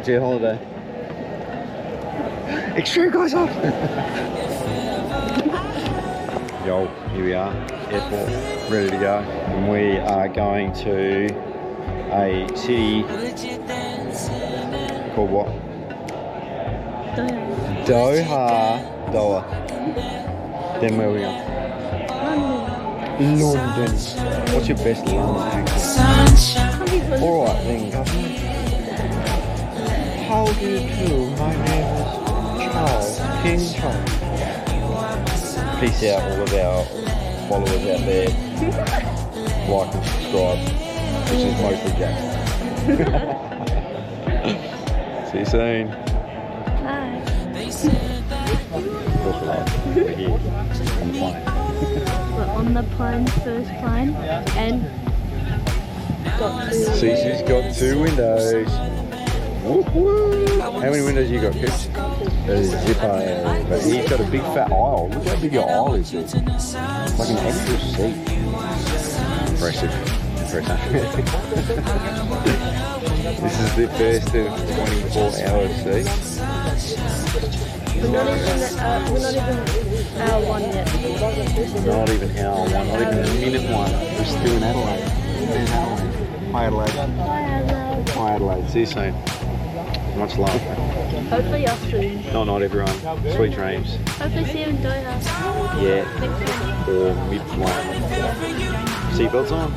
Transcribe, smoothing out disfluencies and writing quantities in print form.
to your holiday? Extreme guys off! Yo, here we are, airport, ready to go. And we are going to a city called what? Doha. Then where are we going? London. What's your best London accent? Alright then, governor. How do you do? My name is Charles, King Charles. Peace out all of our followers out there. Like and subscribe, which is mostly Jack. See you soon. Bye. Of course we're here on the plane. We're on the plane, first plane, and got to... Cece's got 2 windows. Woo-hoo. How many windows you got, kids? There's a zipper, but he's got a big fat aisle. Look how big your aisle is, dude. It's like an extra seat. Impressive. This is the first of 24 hours, see? We're not even hour 1 yet. Not even hour 1, not even minute 1. We're still in Adelaide. Hi Adelaide. Hi, Adelaide. Hi Adelaide. See you soon. Much love. Hopefully us soon. Not everyone. Sweet dreams. Hopefully see you in Doha. Yeah. Next week. Or mid-1. Seatbelts on.